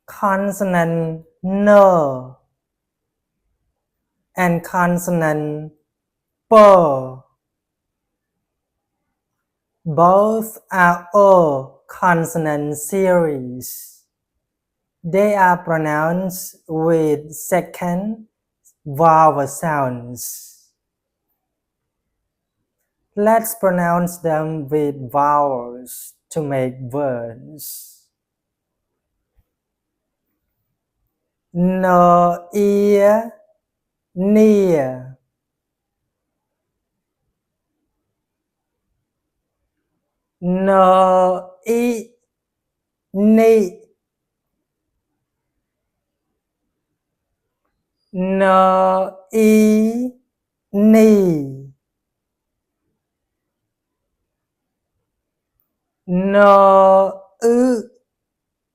consonant N and consonant P. Both are O consonant series. They are pronounced with second vowel sounds. Let's pronounce them with vowels to make words. No, ear, near. No, e, ni. No, e, ni. No,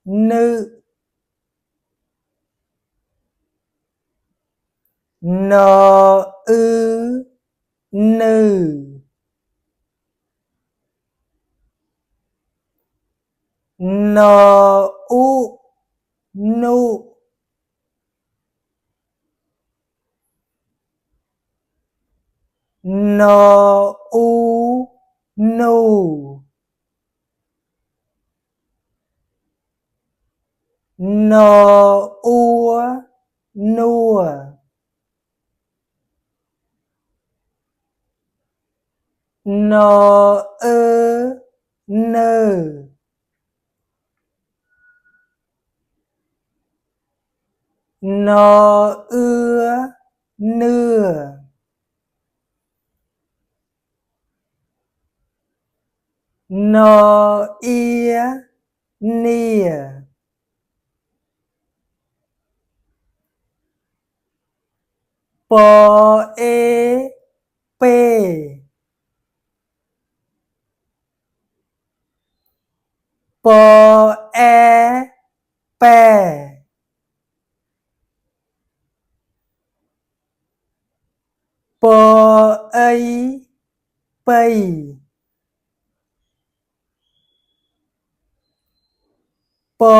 nu. No, nu. No, nu. No, nu. No, nua. No, nơ. No, nưa. No, near. Po, pe. Po, pe. Po, pei. Po,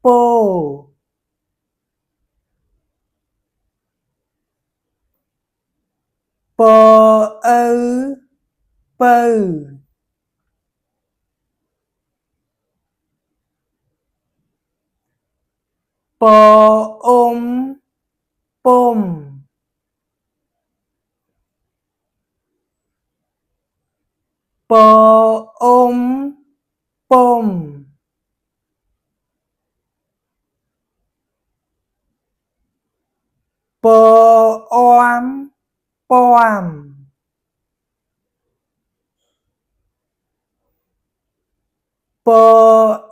po. Po, pơ. Po, pom. Po, pom. Po, poam. Po,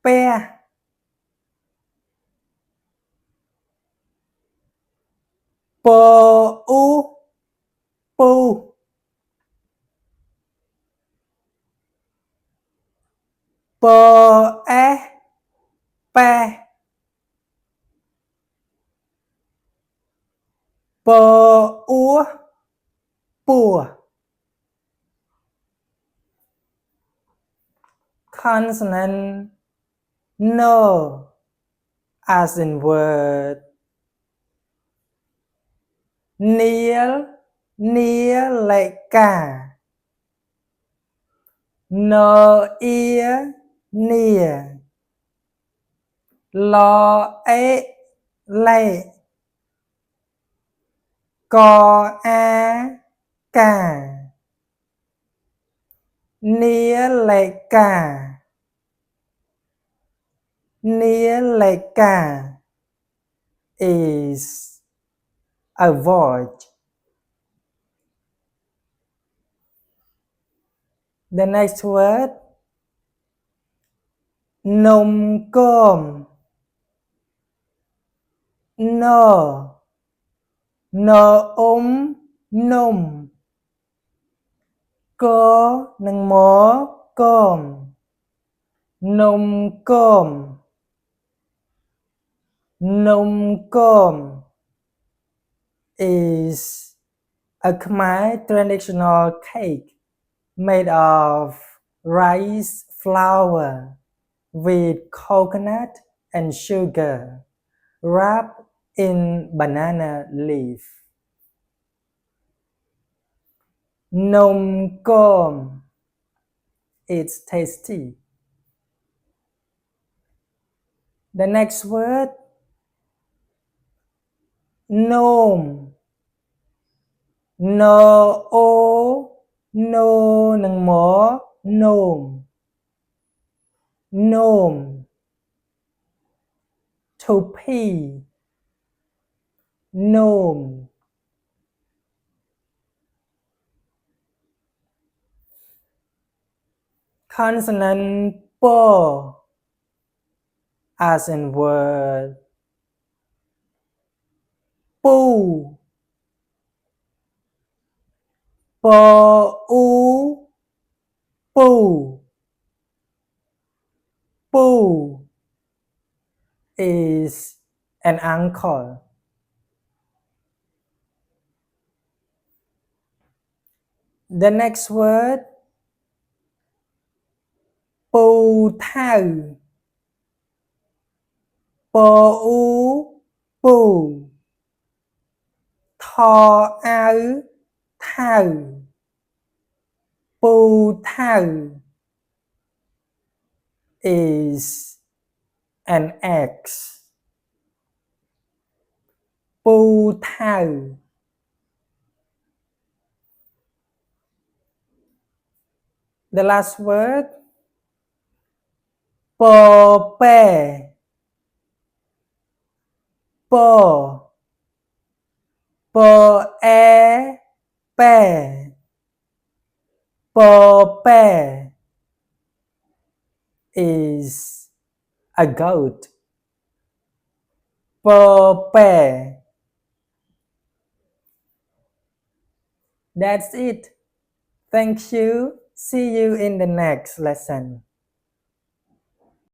pe. Po, pu. Po, pe. Po, pua. Consonant no as in word near like cả. No ear near. Lo lệ. Co cả. Near like cả. Near like cả is avoid. The next word nôm cơm. No nôm. Có nâng mó cơm. Nôm cơm. Nôm cơm is a Khmer traditional cake made of rice flour with coconut and sugar wrapped in banana leaf. Nôm cơm. It's tasty. The next word, nôm. No o no និងម nôm nôm. To pee, nôm. Consonant p, as in word pu. P u pu. Pu is an uncle. The next word, pu thau. P u pu. Tho au thau. Pu thau is an X. Pu thau. The last word, po pe. Po. Po e pe. Po pe is a goat. Po pe. That's it. Thank you. See you in the next lesson.